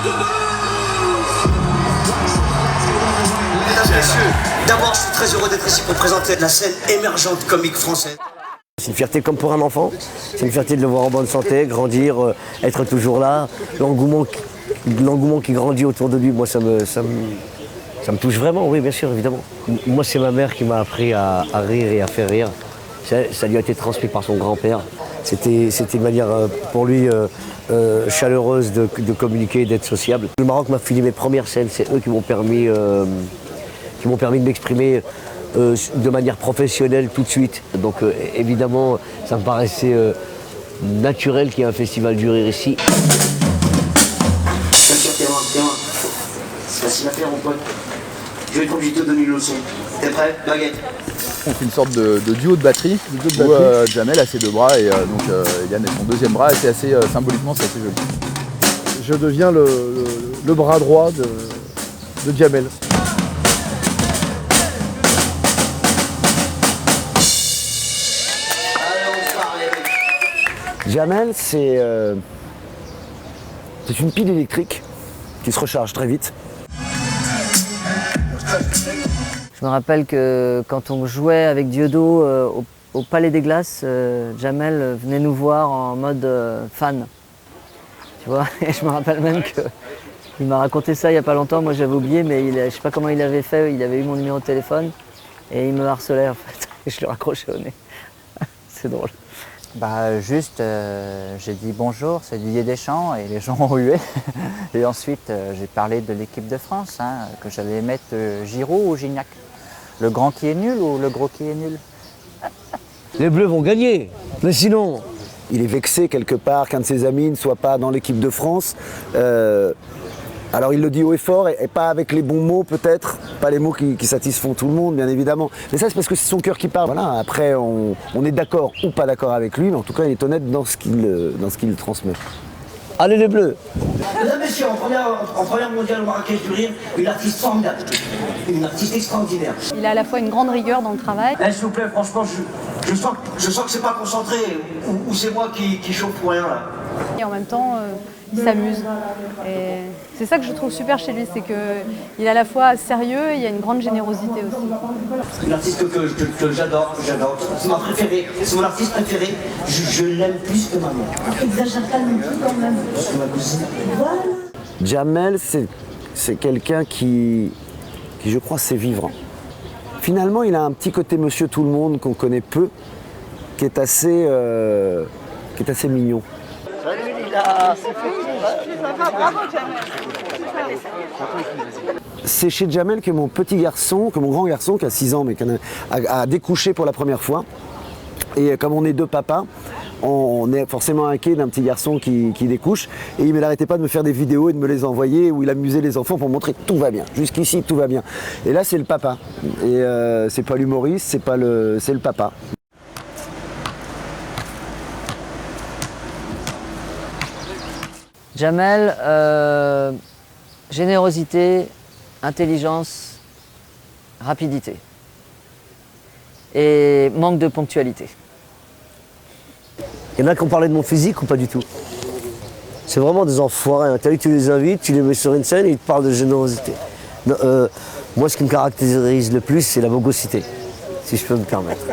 Mesdames et messieurs, d'abord je suis très heureux d'être ici pour présenter la scène émergente comique française. C'est une fierté comme pour un enfant, c'est une fierté de le voir en bonne santé, grandir, être toujours là. L'engouement qui grandit autour de lui, moi ça me touche vraiment, oui bien sûr, évidemment. Moi c'est ma mère qui m'a appris à rire et à faire rire. Ça lui a été transmis par son grand-père. C'était une manière pour lui chaleureuse de communiquer, d'être sociable. Le Maroc m'a filé mes premières scènes, c'est eux qui m'ont permis de m'exprimer de manière professionnelle tout de suite. Donc évidemment, ça me paraissait naturel qu'il y ait un festival du rire ici. T'es loin. C'est facile à faire mon pote. Je vais être obligé de te donner une leçon. T'es prêt, baguette? On fait une sorte de duo de batterie où Jamel a ses deux bras et donc Yann a son deuxième bras et c'est assez symboliquement c'est assez joli. Je deviens le bras droit de Jamel. Jamel, c'est une pile électrique qui se recharge très vite. Je me rappelle que quand on jouait avec Diodo au Palais des Glaces, Jamel venait nous voir en mode fan. Tu vois, et je me rappelle même qu'il m'a raconté ça il n'y a pas longtemps, moi j'avais oublié, mais je ne sais pas comment il avait fait, il avait eu mon numéro de téléphone et il me harcelait en fait, et je le raccrochais au nez. C'est drôle. Bah juste, j'ai dit bonjour, c'est Didier Deschamps et les gens ont hué. Et ensuite, j'ai parlé de l'équipe de France, que j'allais mettre Giroud ou Gignac. Le grand qui est nul ou le gros qui est nul? Les Bleus vont gagner, mais sinon... Il est vexé quelque part qu'un de ses amis ne soit pas dans l'équipe de France. Alors il le dit haut et fort, et pas avec les bons mots peut-être, pas les mots qui satisfont tout le monde bien évidemment. Mais ça c'est parce que c'est son cœur qui parle. Voilà, après on est d'accord ou pas d'accord avec lui, mais en tout cas il est honnête dans ce qu'il transmet. Allez les Bleus! Mesdames et messieurs, en première mondiale au Marrakech du Rire, une artiste formidable, une artiste extraordinaire. Il a à la fois une grande rigueur dans le travail. S'il vous plaît, franchement, je sens que c'est pas concentré, ou c'est moi qui chauffe pour rien là. Et en même temps, il s'amuse. Et c'est ça que je trouve super chez lui, c'est qu'il est à la fois sérieux et il y a une grande générosité aussi. C'est une artiste que j'adore. C'est ma préférée, c'est mon artiste préféré. Je l'aime plus que ma mère. Exagère pas non plus quand même. C'est ma cousine. Voilà. Jamel c'est quelqu'un qui je crois sait vivre. Finalement il a un petit côté monsieur tout le monde qu'on connaît peu, qui est assez mignon. Salut Lila, Bravo Jamel. C'est chez Jamel que mon petit garçon, que mon grand garçon qui a 6 ans mais qui a découché pour la première fois. Et comme on est deux papas, on est forcément inquiet d'un petit garçon qui découche. Et il n'arrêtait pas de me faire des vidéos et de me les envoyer où il amusait les enfants pour montrer que tout va bien. Jusqu'ici, tout va bien. Et là, c'est le papa. Et c'est pas l'humoriste, c'est le papa. Jamel, générosité, intelligence, rapidité et manque de ponctualité. Il y en a qui ont parlé de mon physique ou pas du tout? C'est vraiment des enfoirés. T'as vu, tu les invites, tu les mets sur une scène et ils te parlent de générosité. Non, moi, ce qui me caractérise le plus, c'est la bogosité, si je peux me permettre.